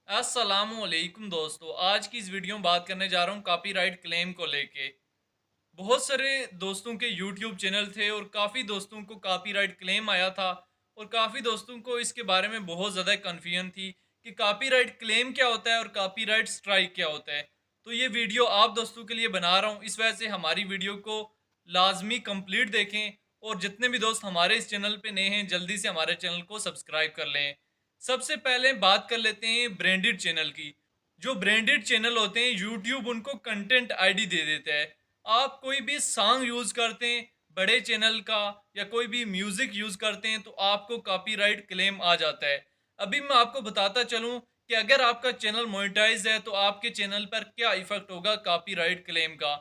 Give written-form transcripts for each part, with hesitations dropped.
अस्सलामुअलैकुम दोस्तों, आज की इस वीडियो में बात करने जा रहा हूँ कॉपीराइट क्लेम को लेके। बहुत सारे दोस्तों के यूट्यूब चैनल थे और काफ़ी दोस्तों को कॉपीराइट क्लेम आया था और काफ़ी दोस्तों को इसके बारे में बहुत ज़्यादा कन्फ्यूजन थी कि कॉपीराइट क्लेम क्या होता है और कॉपीराइट स्ट्राइक क्या होता है। तो ये वीडियो आप दोस्तों के लिए बना रहा हूँ, इस वजह से हमारी वीडियो को लाजमी कंप्लीट देखें और जितने भी दोस्त हमारे इस चैनल पे नए हैं जल्दी से हमारे चैनल को सब्सक्राइब कर लें। सबसे पहले बात कर लेते हैं ब्रांडेड चैनल की। जो ब्रांडेड चैनल होते हैं यूट्यूब उनको कंटेंट आईडी दे देता है। आप कोई भी सॉन्ग यूज़ करते हैं बड़े चैनल का या कोई भी म्यूज़िक यूज़ करते हैं तो आपको कॉपीराइट क्लेम आ जाता है। अभी मैं आपको बताता चलूँ कि अगर आपका चैनल मोनेटाइज है तो आपके चैनल पर क्या इफ़ेक्ट होगा कॉपीराइट क्लेम का।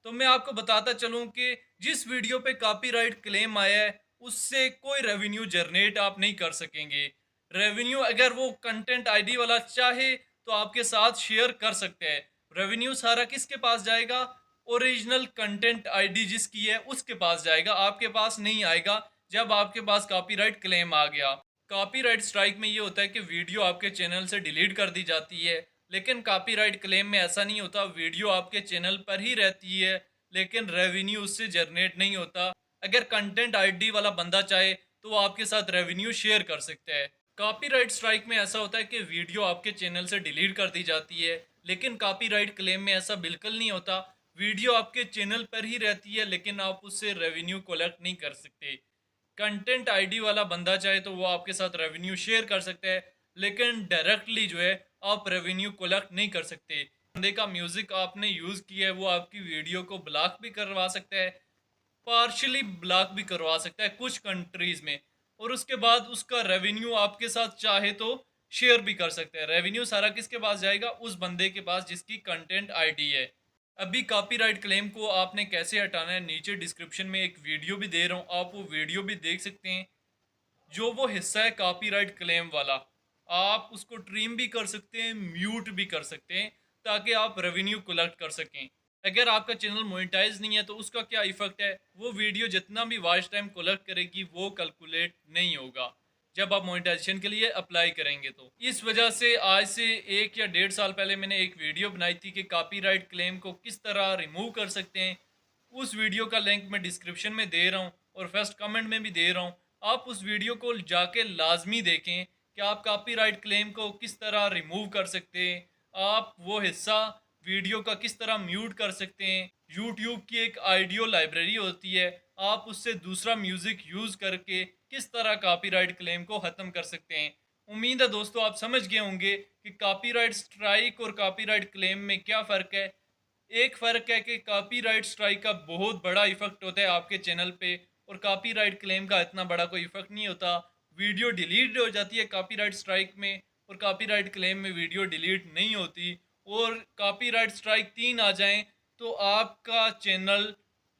तो मैं आपको बताता चलूँ कि जिस वीडियो पे कॉपीराइट क्लेम आया है उससे कोई रेवेन्यू जनरेट आप नहीं कर सकेंगे। रेवेन्यू अगर वो कंटेंट आईडी वाला चाहे तो आपके साथ शेयर कर सकते हैं। रेवेन्यू सारा किसके पास जाएगा? ओरिजिनल कंटेंट आईडी जिसकी है उसके पास जाएगा, आपके पास नहीं आएगा जब आपके पास कॉपीराइट क्लेम आ गया। कॉपीराइट स्ट्राइक में ये होता है कि वीडियो आपके चैनल से डिलीट कर दी जाती है, लेकिन कॉपीराइट क्लेम में ऐसा नहीं होता, वीडियो आपके चैनल पर ही रहती है, लेकिन रेवेन्यू उससे जनरेट नहीं होता। अगर कंटेंट आईडी वाला बंदा चाहे तो वो आपके साथ रेवेन्यू शेयर कर सकता है। कॉपीराइट स्ट्राइक में ऐसा होता है कि वीडियो आपके चैनल से डिलीट कर दी जाती है, लेकिन कॉपीराइट क्लेम में ऐसा बिल्कुल नहीं होता। वीडियो आपके चैनल पर ही रहती है, लेकिन आप उससे रेवेन्यू कलेक्ट नहीं कर सकते। कंटेंट आईडी वाला बंदा चाहे तो वो आपके साथ रेवेन्यू शेयर कर सकता है, लेकिन डायरेक्टली जो है आप रेवेन्यू कलेक्ट नहीं कर सकते। बंदे का म्यूजिक आपने यूज किया है वो आपकी वीडियो को ब्लॉक भी करवा सकता है, पार्शियली ब्लॉक भी करवा सकता है कुछ कंट्रीज में, और उसके बाद उसका रेवेन्यू आपके साथ चाहे तो शेयर भी कर सकते हैं। रेवेन्यू सारा किसके पास जाएगा? उस बंदे के पास जिसकी कंटेंट आईडी है। अभी कॉपीराइट क्लेम को आपने कैसे हटाना है, नीचे डिस्क्रिप्शन में एक वीडियो भी दे रहा हूँ, आप वो वीडियो भी देख सकते हैं। जो वो हिस्सा है कॉपीराइट क्लेम वाला, आप उसको ट्रिम भी कर सकते हैं, म्यूट भी कर सकते हैं, ताकि आप रेवेन्यू कलेक्ट कर सकें। अगर आपका चैनल मोनेटाइज नहीं है तो उसका क्या इफेक्ट है, वो वीडियो जितना भी वॉच टाइम कलेक्ट करेगी वो कैलकुलेट नहीं होगा जब आप मोनेटाइजेशन के लिए अप्लाई करेंगे। तो इस वजह से आज से 1 या 1.5 साल पहले मैंने एक वीडियो बनाई थी कि कॉपीराइट क्लेम को किस तरह रिमूव कर सकते हैं। उस वीडियो का लिंक मैं डिस्क्रिप्शन में दे रहा हूँ और फर्स्ट कमेंट में भी दे रहा हूँ। आप उस वीडियो को जाके लाजमी देखें कि आप कॉपीराइट क्लेम को किस तरह रिमूव कर सकते हैं, आप वो हिस्सा वीडियो का किस तरह म्यूट कर सकते हैं। यूट्यूब की एक ऑडियो लाइब्रेरी होती है, आप उससे दूसरा म्यूज़िक यूज़ करके किस तरह कॉपीराइट क्लेम को ख़त्म कर सकते हैं। उम्मीद है दोस्तों आप समझ गए होंगे कि कॉपीराइट स्ट्राइक और कॉपीराइट क्लेम में क्या फ़र्क है। एक फ़र्क है कि कॉपीराइट स्ट्राइक का बहुत बड़ा इफ़ेक्ट होता है आपके चैनल पे और कॉपीराइट क्लेम का इतना बड़ा कोई इफ़ेक्ट नहीं होता। वीडियो डिलीट हो जाती है कॉपीराइट स्ट्राइक में और कॉपीराइट क्लेम में वीडियो डिलीट नहीं होती। और कॉपीराइट स्ट्राइक 3 आ जाएँ तो आपका चैनल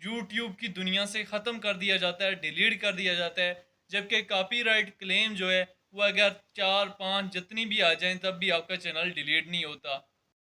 यूट्यूब की दुनिया से ख़त्म कर दिया जाता है, डिलीट कर दिया जाता है। जबकि कॉपीराइट क्लेम जो है वो अगर 4-5 जितनी भी आ जाएँ तब भी आपका चैनल डिलीट नहीं होता।